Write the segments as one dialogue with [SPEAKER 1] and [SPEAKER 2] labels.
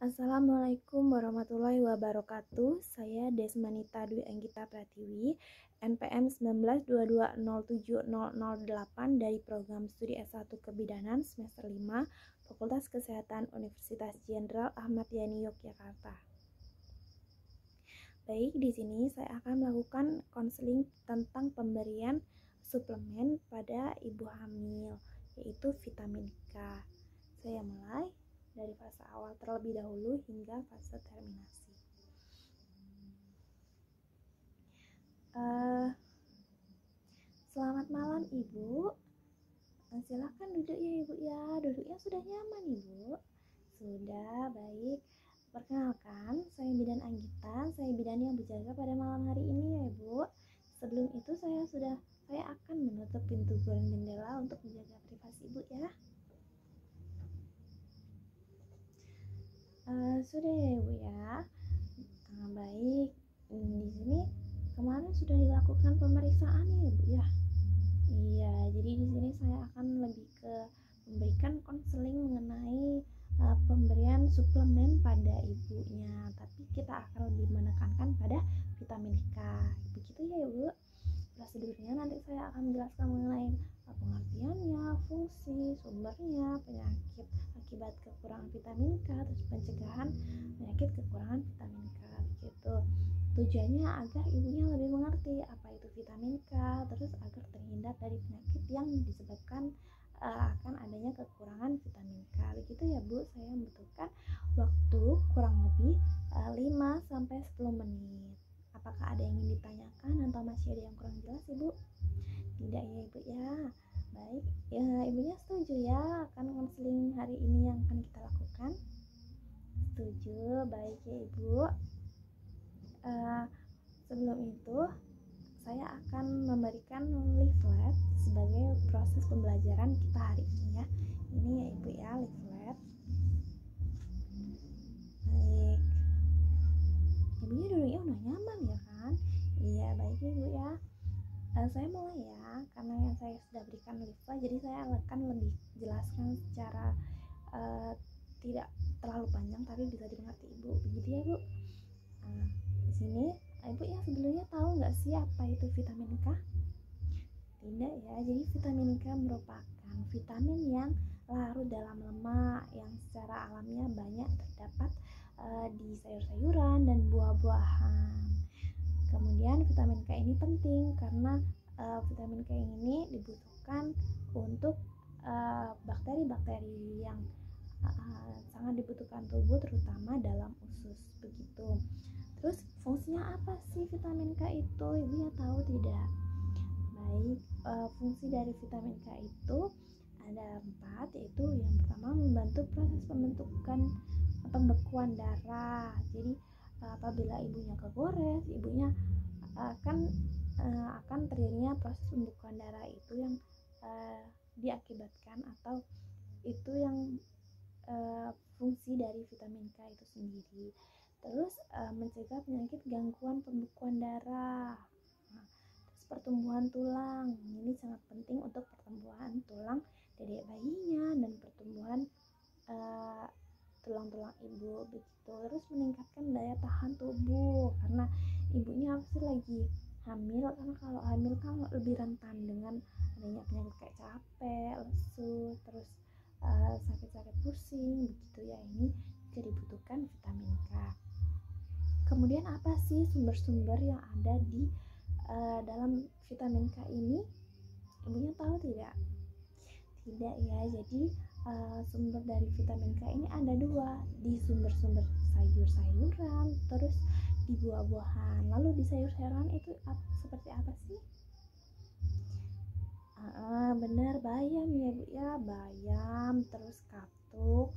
[SPEAKER 1] Assalamualaikum warahmatullahi wabarakatuh. Saya Desmanita Dwi Anggita Pratiwi, NPM 1922070008 dari program studi S1 Kebidanan semester 5, Fakultas Kesehatan Universitas Jenderal Ahmad Yani Yogyakarta. Baik, di sini saya akan melakukan konseling tentang pemberian suplemen pada ibu hamil, yaitu vitamin K. Saya mulai dari fase awal terlebih dahulu hingga fase terminasi. Selamat malam Ibu. Silahkan duduk ya Ibu ya. Duduknya sudah nyaman Ibu? Sudah, baik. Perkenalkan, saya Bidan Anggita. Saya bidan yang berjaga pada malam hari ini ya Ibu. Sebelum itu saya akan menutup pintu goreng jendela untuk menjaga privasi Ibu ya. Sudah ya Ibu ya. Baik. Di sini kemarin sudah dilakukan pemeriksaan ya Ibu ya. Iya, jadi di sini saya akan lebih ke memberikan konseling mengenai pemberian suplemen pada ibunya, tapi kita akan lebih menekankan pada vitamin K. Begitu ya Ibu. Prosedurnya nanti saya akan menjelaskan mengenai pengertiannya, fungsi, sumbernya, penyakit akibat kekurangan vitamin K, terus pencegahan penyakit kekurangan vitamin K begitu. Tujuannya agar ibunya lebih mengerti apa itu vitamin K, terus agar terhindar dari penyakit yang disebabkan akan adanya kekurangan vitamin K. Begitu ya Bu, saya membutuhkan waktu kurang lebih 5-10 menit. Apakah ada yang ingin ditanyakan atau masih ada yang kurang jelas Ibu? Tidak ya Ibu ya. Baik, ya, Ibunya setuju ya akan konseling hari ini yang akan kita lakukan? Setuju, baik ya Ibu. Sebelum itu saya akan memberikan leaflet sebagai proses pembelajaran kita hari ini ya. Ini ya Ibu ya, leaflet. Baik, Ibunya duduknya udah nyaman ya kan? Iya, baik Ibu ya. Saya mulai ya, karena yang saya sudah berikan leaflet, jadi saya akan lebih jelaskan secara tidak terlalu panjang tapi bisa dimengerti Ibu. Begitu ya Bu. Di sini Ibu ya sebelumnya tahu nggak sih apa itu vitamin K? Tidak ya, jadi vitamin K merupakan vitamin yang larut dalam lemak yang secara alamiah banyak terdapat di sayur-sayuran dan buah-buahan. Kemudian vitamin K ini penting karena vitamin K ini dibutuhkan untuk bakteri-bakteri yang sangat dibutuhkan tubuh, terutama dalam usus begitu. Terus fungsinya apa sih vitamin K itu? Ibunya tahu tidak? Baik, fungsi dari vitamin K itu ada 4, yaitu yang pertama membantu proses pembekuan darah. Jadi apabila ibunya kegores, ibunya akan terjadinya proses pembekuan darah itu yang diakibatkan atau itu yang fungsi dari vitamin K itu sendiri. Terus mencegah penyakit gangguan pembekuan darah. Terus pertumbuhan tulang, ini sangat penting untuk pertumbuhan tulang dedek bayinya dan pertumbuhan tulang-tulang ibu begitu. Terus meningkatkan daya tahan tubuh karena ibunya pasti lagi hamil, karena kalau hamil kan lebih rentan dengan adanya penyakit kayak capek, lesu, terus sakit-sakit pusing begitu ya. Ini juga dibutuhkan vitamin K. Kemudian apa sih sumber-sumber yang ada di dalam vitamin K ini? Ibunya tahu tidak? Tidak ya, jadi sumber dari vitamin K ini ada 2, di sumber-sumber sayur-sayuran, terus di buah-buahan. Lalu di sayur-sayuran itu seperti apa sih? Benar, bayam ya Bu ya, bayam, terus katuk,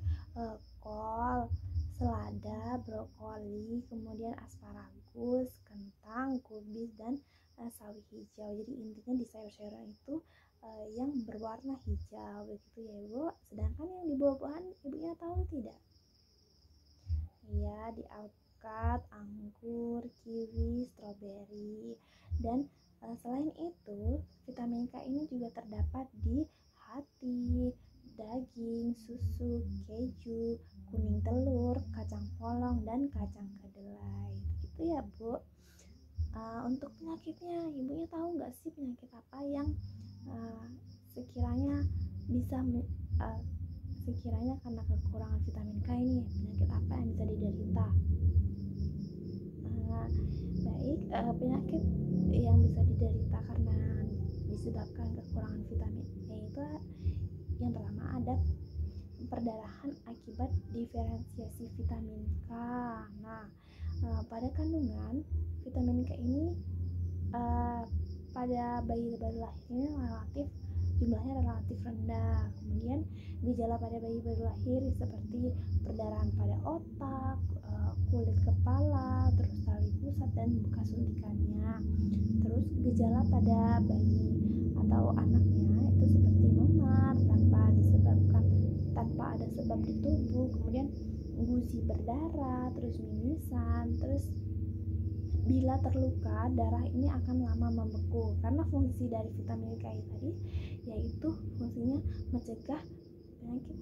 [SPEAKER 1] kol, selada, brokoli, kemudian asparagus, kentang, kubis, dan sawi hijau. Jadi intinya di sayur-sayuran itu yang berwarna hijau begitu ya Ibu. Sedangkan yang di buah-buahan Ibunya tahu tidak? Iya, di alpukat, anggur, kiwi, stroberi. Dan selain itu, vitamin K ini juga terdapat di hati, daging, susu, keju, kuning telur, kacang polong, dan kacang kedelai. Gitu ya Bu. Untuk penyakitnya, ibunya tahu nggak sih penyakit apa yang sekiranya bisa sekiranya karena kekurangan vitamin K ini, penyakit apa yang bisa diderita? Baik, penyakit yang bisa diderita karena disebabkan kekurangan vitamin E itu yang pertama ada perdarahan akibat diferensiasi vitamin K. Nah, pada kandungan vitamin K ini pada bayi baru lahir ini jumlahnya relatif rendah. Kemudian gejala pada bayi baru lahir seperti perdarahan pada otak, kulit kepala, terus tali pusat dan bekas suntikannya. Terus gejala pada bayi atau anaknya itu seperti memar tanpa ada sebab di tubuh, kemudian gusi berdarah, terus mimisan, terus bila terluka, darah ini akan lama membeku karena fungsi dari vitamin K tadi yaitu fungsinya mencegah penyakit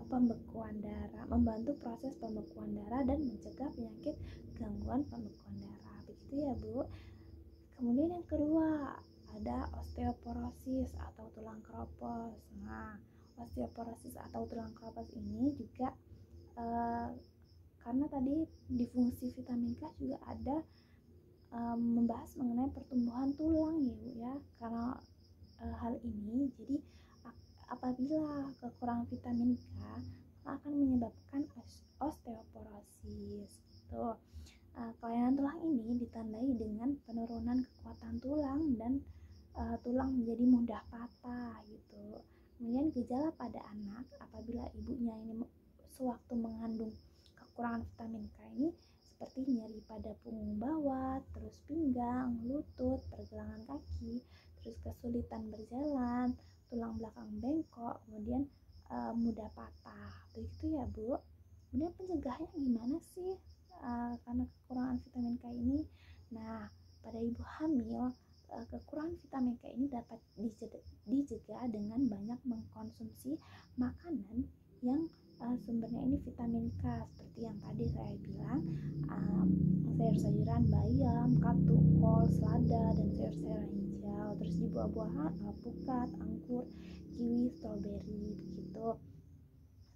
[SPEAKER 1] pembekuan darah, membantu proses pembekuan darah dan mencegah penyakit gangguan pembekuan darah. Begitu ya Bu. Kemudian yang kedua ada osteoporosis atau tulang keropos. Nah, osteoporosis atau tulang keropos ini juga karena tadi di fungsi vitamin K juga ada membahas mengenai pertumbuhan tulang ya Bu ya. Karena hal ini jadi apabila kekurangan vitamin K akan menyebabkan osteoporosis gitu. Kelainan tulang ini ditandai dengan penurunan kekuatan tulang dan tulang menjadi mudah patah gitu. Kemudian gejala pada anak apabila ibunya ini sewaktu mengandung kekurangan vitamin K ini seperti nyeri pada punggung bawah, terus pinggang, lutut, pergelangan kaki, terus kesulitan berjalan, tulang belakang bengkok, kemudian mudah patah. Begitu ya Bu. Kemudian pencegahannya gimana sih karena kekurangan vitamin K ini? Nah, pada ibu hamil kekurangan vitamin K ini dapat dicegah dengan banyak mengkonsumsi makanan yang sumbernya ini vitamin K seperti yang tadi saya bilang, sayur-sayuran, bayam, katu, kol, selada, dan sayur-sayuran hijau. Terus di buah-buahan alpukat, anggur, kiwi, stroberi begitu.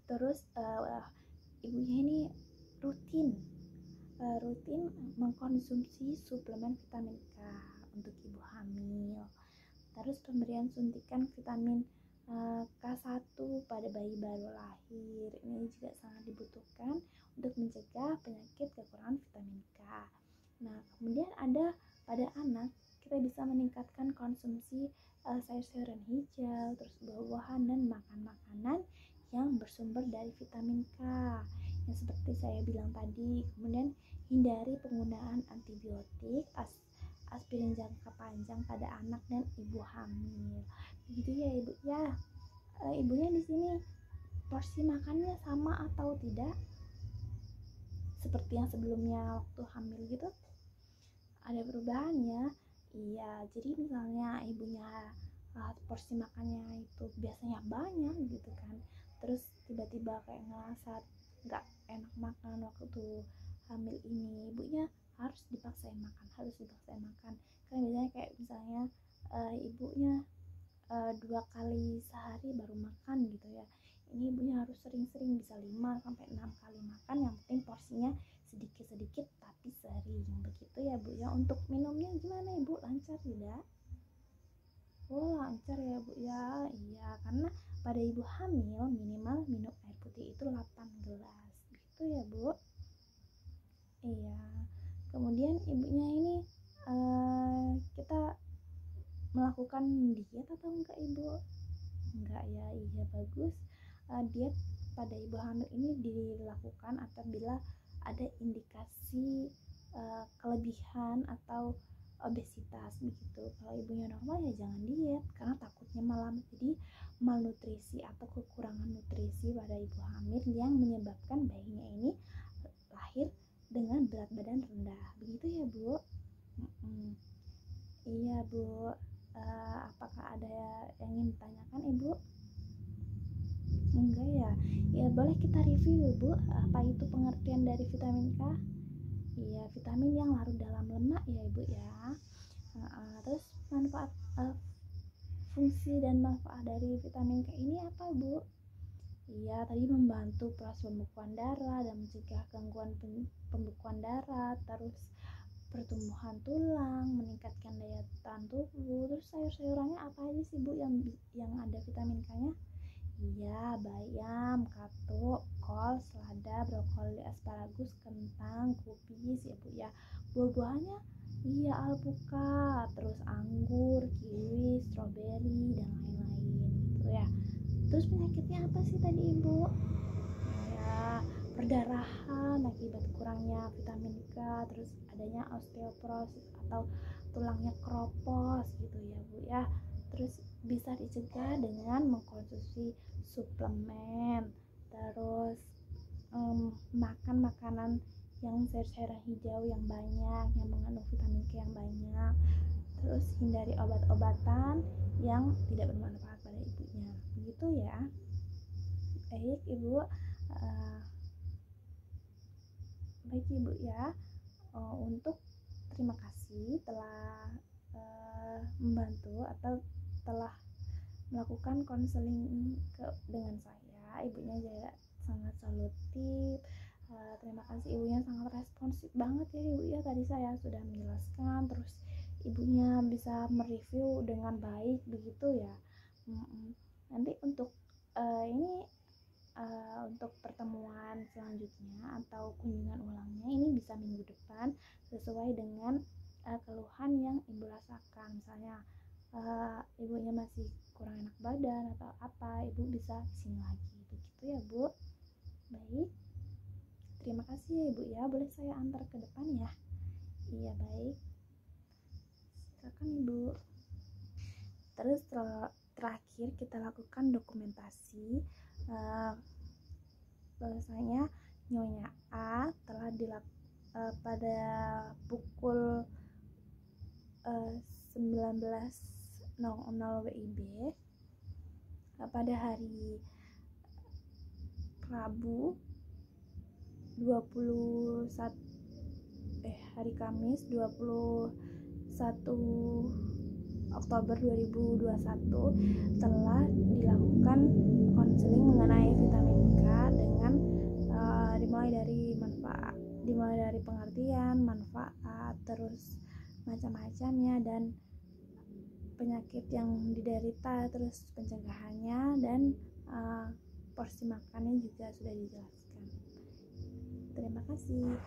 [SPEAKER 1] Terus ibunya ini rutin mengkonsumsi suplemen vitamin K untuk ibu hamil. Terus pemberian suntikan vitamin K1 pada bayi baru lahir ini juga sangat dibutuhkan untuk mencegah penyakit kekurangan vitamin K. Nah, kemudian ada pada anak kita bisa meningkatkan konsumsi sayur-sayuran hijau, terus buah-buahan dan makan makanan yang bersumber dari vitamin K yang seperti saya bilang tadi. Kemudian hindari penggunaan antibiotik, aspirin jangka panjang pada anak dan ibu hamil. Begitu ya Ibu ya. Ibunya di sini porsi makannya sama atau tidak? Seperti yang sebelumnya waktu hamil gitu? Ada perubahan ya? Iya, jadi misalnya ibunya porsi makannya itu biasanya banyak gitu kan, terus tiba-tiba kayak ngerasa nggak enak makan waktu hamil ini, ibunya harus dipaksain makan karena biasanya kayak misalnya ibunya 2 kali sehari baru makan gitu ya, ini ibunya harus sering-sering, bisa 5-6 kali makan, yang penting porsinya sedikit-sedikit tapi sering. Begitu ya Bu ya. Untuk minumnya gimana Ibu, lancar tidak? Oh lancar ya Bu ya. Iya, karena pada ibu hamil minimal minum air putih itu 8 gelas gitu ya Bu. Iya. Kemudian ibunya ini kita melakukan diet atau enggak Ibu? Enggak ya. Iya, bagus. Diet pada ibu hamil ini dilakukan apabila ada indikasi kelebihan atau obesitas begitu. Kalau ibunya normal ya jangan diet karena takutnya malah jadi malnutrisi atau kekurangan nutrisi pada ibu hamil yang menyebabkan bayinya ini lahir dengan berat badan rendah. Begitu ya Bu. Iya Bu. Apakah ada yang ingin ditanyakan Ibu? Enggak ya. Ya boleh kita kita review Bu, apa itu pengertian dari vitamin K? Iya, vitamin yang larut dalam lemak ya Ibu ya. Terus manfaat, fungsi dan manfaat dari vitamin K ini apa Bu? Iya, tadi membantu proses pembekuan darah dan mencegah gangguan pembekuan darah, terus pertumbuhan tulang, meningkatkan daya tahan tubuh. Terus sayur-sayurannya apa aja sih Bu yang ada vitamin K-nya? Iya, bayam, katuk, kol, selada, brokoli, asparagus, kentang, kubis ya Bu ya. Buah-buahannya iya alpukat, terus anggur, kiwi, stroberi dan lain-lain gitu ya. Terus penyakitnya apa sih tadi Ibu? Ya, perdarahan akibat kurangnya vitamin K, terus adanya osteoporosis atau tulangnya keropos gitu ya Bu ya. Terus bisa dicegah dengan mengkonsumsi suplemen, terus makan makanan yang sayur-sayuran hijau yang banyak, yang mengandung vitamin K yang banyak. Terus hindari obat-obatan yang tidak bermanfaat pada ibunya. Begitu ya. Baik Ibu, baik Ibu ya. Untuk terima kasih telah membantu atau telah melakukan konseling dengan saya. Ibunya juga sangat solutif. Terima kasih, ibunya sangat responsif banget ya Ibu ya. Tadi saya sudah menjelaskan, terus ibunya bisa mereview dengan baik begitu ya. Nanti untuk ini untuk pertemuan selanjutnya atau kunjungan ulangnya ini bisa minggu depan sesuai dengan keluhan yang Ibu rasakan. Misalnya ibunya masih kurang enak badan atau apa, Ibu bisa kesini lagi begitu ya Bu. Baik, terima kasih ya Ibu ya. Boleh saya antar ke depan ya? Iya baik, silakan Ibu. Terus terakhir kita lakukan dokumentasi. Bahwasanya Nyonya A telah pada pukul 19.00 WIB pada hari Rabu 21 hari Kamis 21 Oktober 2021 telah dilakukan konseling mengenai vitamin K dengan dimulai dari pengertian, manfaat, terus macam-macamnya dan penyakit yang diderita, terus pencegahannya dan porsi makannya juga sudah dijelaskan. Terima kasih.